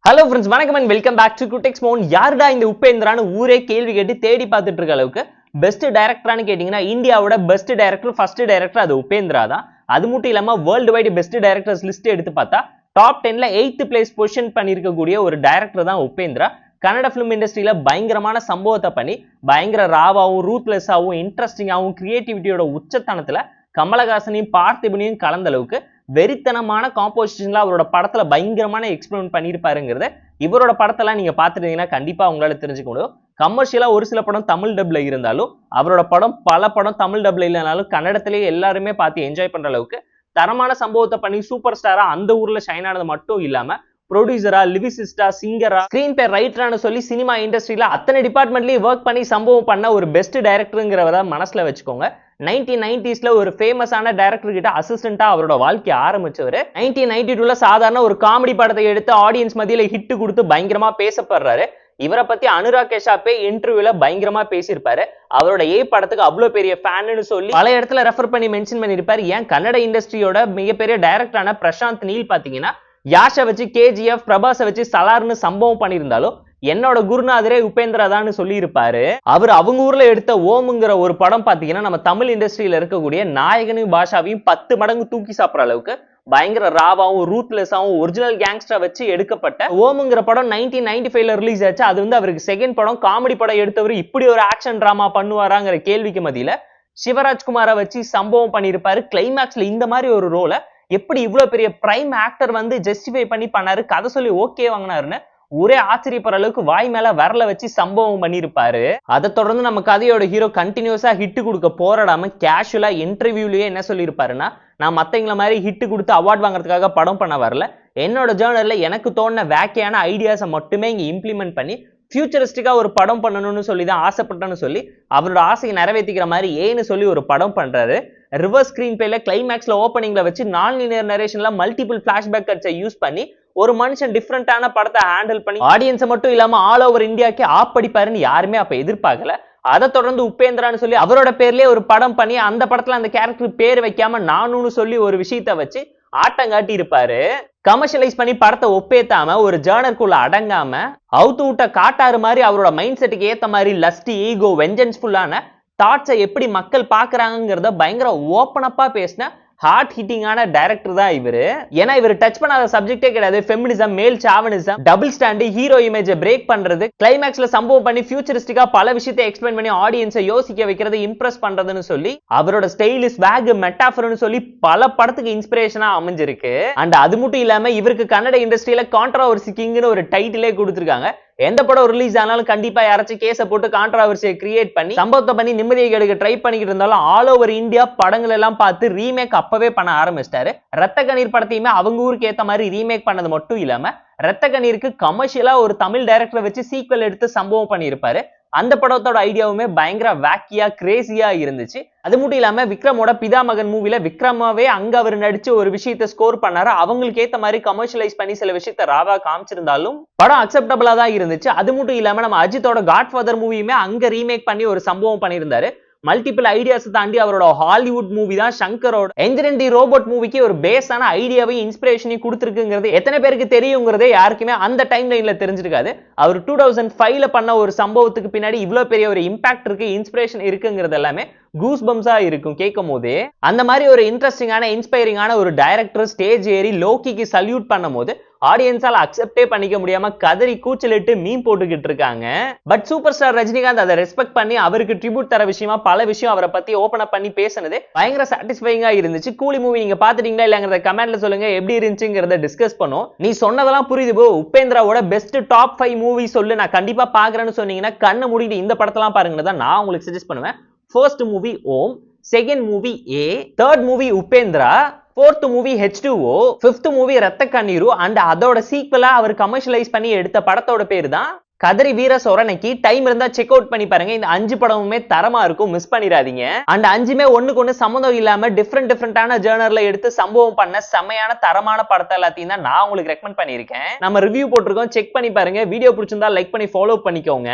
Hello friends, வணக்கம் and welcome back to குட்டெக்ஸ் மோன். யாருடா இந்த உபேந்திரான்னு ஊரே கேள்வி கேட்டு தேடி பார்த்துட்டு இருக்க அளவுக்கு பெஸ்ட் டைரக்டரானு கேட்டீங்கன்னா இந்தியாவோட பெஸ்ட் டைரக்டர் ஃபர்ஸ்ட் டைரக்டர் அது உபேந்திரா தான். அது மட்டும் இல்லாம world wide best directors list எடுத்து பார்த்தா டாப் 10ல 8th பிளேஸ் பொசிஷன் பண்ணிருக்கக்கூடிய ஒரு டைரக்டர் தான் உபேந்திரா. கன்னட பிலிம் இண்டஸ்ட்ரியில பயங்கரமான சம்பவத்தை பண்ணி பயங்கர ராவாவும் ரூத்லெஸ்ஸாவும் இன்ட்ரெஸ்டிங்காகவும் கிரியேட்டிவிட்டியோட உச்சத்தனத்துல கமலஹாசனையும் பார்த்திபனையும் கலந்த அளவுக்கு வெறித்தனமான காம்போசிஷன்ல அவரோட படத்துல பயங்கரமான எக்ஸ்பிரிமெண்ட் பண்ணியிருப்பாருங்கிறத இவரோட படத்தெல்லாம் நீங்க பாத்துட்டீங்கன்னா கண்டிப்பா உங்களால தெரிஞ்சுக்க முடியும். கமர்ஷியலா ஒரு சில படம் தமிழ் டப்ல இருந்தாலும் அவரோட படம் பல படம் தமிழ் டப்ல இல்லைனாலும் கன்னடத்திலேயே எல்லாருமே பார்த்து என்ஜாய் பண்ற அளவுக்கு தரமான சம்பவத்தை பண்ணி சூப்பர் ஸ்டாரா அந்த ஊர்ல ஷைன் ஆனது மட்டும் இல்லாம ப்ரொடியூசரா, லிரிசிஸ்டா, சிங்கரா, ஸ்கிரீன் பிளே ரைட்டரானு சொல்லி சினிமா இண்டஸ்ட்ரியில அத்தனை டிபார்ட்மெண்ட்லயும் ஒர்க் பண்ணி சம்பவம் பண்ண ஒரு பெஸ்ட் டைரக்டருங்கிறத மனசுல வச்சுக்கோங்க. 1990s ஒரு ஃபேமஸான டைரக்டர் கிட்ட அசிஸ்டண்டா அவரோட வாழ்க்கையை ஆரம்பிச்சவர் 1992ல சாதாரண ஒரு காமெடி படத்தை எடுத்து ஆடியன்ஸ் மத்தியில ஹிட் கொடுத்து பயங்கரமா பேசப்படுறாரு. இவரை பத்தி அனுராக் கஷ்யப்பே இன்டர்வியூல பயங்கரமா பேசியிருப்பாரு. அவரோட படத்துக்கு அவ்வளவு பெரிய ஃபேன்னு சொல்லி பல இடத்துல ரெஃபர் பண்ணி மென்ஷன் பண்ணிருப்பாரு. ஏன் கன்னட இண்டஸ்ட்ரியோட மிகப்பெரிய டைரக்டரான பிரசாந்த் நீல் பாத்தீங்கன்னா யாஷை வச்சு கேஜிஎஃப், பிரபாஸை வச்சு சலார்னு சம்பவம் பண்ணியிருந்தாலும் என்னோட குருநாதரே உபேந்திரா தான் சொல்லி இருப்பாரு. அவங்க ஊர்ல எடுத்த ஓம்ங்கிற ஒரு படம் பாத்தீங்கன்னா நம்ம தமிழ் இண்டஸ்ட்ரியில இருக்கக்கூடிய நாயகனையும் பாஷாவையும் 10 மடங்கு தூக்கி சாப்பிடுற அளவுக்கு பயங்கர ராவாவும் ரூத்லெஸ்ஸாவும் ஒரிஜினல் கேங்ஸ்டர் வச்சு எடுக்கப்பட்ட ஓம்ங்கிற படம் 1995ல ரிலீஸ் ஆச்சு. அது அவருக்கு செகண்ட் படம். காமெடி படம் எடுத்தவர் இப்படி ஒரு ஆக்ஷன் டிராமா பண்ணுவாராங்கிற கேள்விக்கு மத்தியில சிவராஜ்குமாரை வச்சு சம்பவம் பண்ணியிருப்பாரு. கிளைமேக்ஸ்ல இந்த மாதிரி ஒரு ரோலை எப்படி இவ்வளவு பெரிய பிரைம் ஆக்டர் ஜஸ்டிஃபை பண்ணி பண்ணாரு, கதை சொல்லி ஓகே வாங்கினாருன்னு ஒரே ஆச்சரியப்படுற அளவுக்கு வாய் மேல வரல வச்சு சம்பவம் பண்ணிருப்பாரு. அதை தொடர்ந்து நம்ம கதையோட ஹீரோ கண்டினியூஸா ஹிட் கொடுக்க போராடாம கேஷுவலா இன்டர்வியூலயே என்ன சொல்லியிருப்பாருன்னா, நான் மத்தவங்கள மாதிரி ஹிட் கொடுத்து அவார்ட் வாங்குறதுக்காக படம் பண்ண வரல, என்னோட ஜேர்னல்ல எனக்கு தோணுன வேக்கையான ஐடியாஸை மட்டுமே இங்க இம்ப்ளிமெண்ட் பண்ணி ஃபியூச்சரிஸ்டிக்கா ஒரு படம் பண்ணணும்னு சொல்லி தான் ஆசைப்பட்டேன்னு சொல்லி அவரோட ஆசையை நிறைவேற்றிக்கிற மாதிரி ஏன்னு சொல்லி ஒரு படம் பண்றாரு. ரிவர்ஸ் ஸ்கிரீன் பிளேல கிளைமேக்ஸ்ல ஓப்பனிங்ல வச்சு நான் லீனியர் நரேஷன்ல மல்டிபிள் பிளாஷ்பேக் கட்ஸை யூஸ் பண்ணி ஒரு மனுஷன் டிஃப்ரெண்டான படத்தை ஹேண்டில் பண்ணி ஆடியன்ஸை மட்டும் இல்லாம ஆல் ஓவர் இந்தியாக்கே ஆப்படிப்பாருன்னு யாருமே அப்ப எதிர்பார்க்கல. அதை தொடர்ந்து உபேந்திரான்னு சொல்லி அவரோட பேர்லயே ஒரு படம் பண்ணி அந்த படத்துல அந்த கேரக்டர் பேர் வைக்காம நானுன்னு சொல்லி ஒரு விஷயத்த வச்சு ஆட்டங்காட்டி இருப்பாரு. கமர்ஷியலைஸ் பண்ணி படத்தை ஒப்பேத்தாம ஒரு ஜேர்னருக்குள்ள அடங்காம அவுத்து விட்ட காட்டாறு மாதிரி அவரோட மைண்ட் செட்டுக்கு ஏத்த மாதிரி லஸ்டி, ஈகோ, வெஞ்சன்ஸ்ஃபுல்லான தாட்ஸை எப்படி மக்கள் பாக்குறாங்கிறத பயங்கர ஓப்பன் அப்பா பேசின ஹார்ட் ஹிட்டிங்கான டைரக்டர் தான் இவரு. ஏன்னா இவர் டச் பண்ணாத சப்ஜெக்டே கிடையாது. ஃபெமினிசம், மேல் சாவனிசம், டபுள் ஸ்டாண்டு, ஹீரோ இமேஜை பிரேக் பண்றது, கிளைமேக்ஸ்ல சம்பவம் பண்ணி ஃபியூச்சரிஸ்டிக்கா பல விஷயத்தை எக்ஸ்பிளைன் பண்ணி ஆடியன்ஸை யோசிக்க வைக்கிறது, இம்ப்ரெஸ் பண்றதுன்னு சொல்லி அவரோட ஸ்டைலிஷ் வேக் மெட்டாஃபர்னு சொல்லி பல படத்துக்கு இன்ஸ்பிரேஷனா அமைஞ்சிருக்கு. அண்ட் அது மட்டும் இல்லாம இவருக்கு கன்னட இண்டஸ்ட்ரியில கான்ட்ராவர்சி கிங்னு ஒரு டைட்டிலே கொடுத்திருக்காங்க. எந்த படம் ரிலீஸ் ஆனாலும் கண்டிப்பா யாராச்சும் கேஸை போட்டு கான்ட்ராவர்சியை கிரியேட் பண்ணி சம்பவத்தை பண்ணி நிம்மதியை கெடுக்க ட்ரை பண்ணிக்கிட்டு இருந்தாலும் ஆல் ஓவர் இந்தியா படங்கள் எல்லாம் பார்த்து ரீமேக் அப்பவே பண்ண ஆரம்பிச்சிட்டாரு. ரத்த கண்ணீர் படத்தையுமே அவங்க ஊருக்கு ஏத்த மாதிரி ரீமேக் பண்ணது மட்டும் இல்லாம ரத்த கண்ணீருக்கு கமர்ஷியலா ஒரு தமிழ் டைரக்டரை வச்சு சீக்வல் எடுத்து சம்பவம் பண்ணியிருப்பாரு. அந்த படத்தோட ஐடியாவுமே பயங்கர வேக்கியா கிரேசியா இருந்துச்சு. அது மட்டும் இல்லாம விக்ரமோட பிதா மகன் மூவில விக்ரமாவே அங்க அவர் நடிச்சு ஒரு விஷயத்தை ஸ்கோர் பண்ணாரு. அவங்களுக்கு ஏத்த மாதிரி கமர்ஷியலைஸ் பண்ணி சில விஷயத்த ராவா காமிச்சிருந்தாலும் படம் அக்செப்டபிளா தான் இருந்துச்சு. அது மட்டும் இல்லாம நம்ம அஜித்தோட காட்ஃபாதர் மூவியுமே அங்க ரீமேக் பண்ணி ஒரு சம்பவம் பண்ணியிருந்தாரு. மல்டிபிள் ஐடியாஸ் தாண்டி அவரோட ஹாலிவுட் மூவி தான் சங்கரோட என்ஜினி ரோபோட் மூவிக்கு ஒரு பேஸான ஐடியாவையும் இன்ஸ்பிரேஷனையும் கொடுத்துருக்குங்கிறது எத்தனை பேருக்கு தெரியுங்கிறதே யாருக்குமே அந்த டைம் லைன்ல தெரிஞ்சிருக்காது. அவர் 2005ல பண்ண ஒரு சம்பவத்துக்கு பின்னாடி இவ்வளவு பெரிய ஒரு இம்பாக்ட் இருக்கு, இன்ஸ்பிரேஷன் இருக்குங்கிறது எல்லாமே கூஸ் பம்ஸா இருக்கும் கேட்கும் போதே. அந்த மாதிரி ஒரு இன்ட்ரெஸ்டிங்கான இன்ஸ்பைரிங்கான ஒரு டைரக்டர் ஸ்டேஜ் ஏறி லோக்கிக்கு சல்யூட் பண்ணும் போது ஆடியன்ஸால அக்செப்டே பண்ணிக்க முடியாம கதறி கூச்சலிட்டு மீம் போட்டுக்கிட்டு இருக்காங்க. பட் சூப்பர் ஸ்டார் ரஜினிகாந்த் அதை ரெஸ்பெக்ட் பண்ணி அவருக்கு ட்ரிபியூட் தர விஷயமா பல விஷயம் அவரை பத்தி ஓபன் அப் பண்ணி பேசினது பயங்கர சாட்டிஸ்ஃபைங்கா இருந்துச்சு. கூலி மூவி நீங்க பாத்துட்டீங்களா இல்லங்கிறத கமெண்ட்ல சொல்லுங்க, எப்படி இருந்துச்சுங்கிறத டிஸ்கஸ் பண்ணுவோம். நீ சொன்னதெல்லாம் புரியுது ப்ரோ, உபேந்திராவோட பெஸ்ட் டாப் 5 மூவி சொல்லு, நான் கண்டிப்பா பாக்குறேன்னு சொன்னீங்கன்னா கண்ணு மூடிட்டு இந்த படத்தெல்லாம் பாருங்கன்னு தான் நான் உங்களுக்கு சஜஸ்ட் பண்ணுவேன். First movie Om, second movie A, third movie Upendra, fourth movie H2O, fifth movie Raktha Kanneeru. And அதோட சீக்வலா அவர் கமர்ஷியலைஸ் பண்ணி எடுத்த படத்தோட பேரு தான் கதறி வீர சொரணைக்கு. டைம் இருந்தா செக் அவுட் பண்ணி பாருங்க. இந்த 5 படமுமே தரமா இருக்கும், மிஸ் பண்ணிடாதீங்க. அண்ட் 5மே ஒண்ணுக்கு ஒண்ணு சம்மந்தம் இல்லாம டிஃப்ரெண்டான ஜேர்னர்ல எடுத்து சம்பவம் பண்ண செமையான தரமான படத்தை எல்லாத்தையும் தான் நான் உங்களுக்கு ரெக்கமெண்ட் பண்ணியிருக்கேன். நம்ம ரிவ்யூ போட்டிருக்கோம், செக் பண்ணி பாருங்க. வீடியோ பிடிச்சிருந்தா லைக் பண்ணி ஃபாலோ பண்ணிக்கோங்க.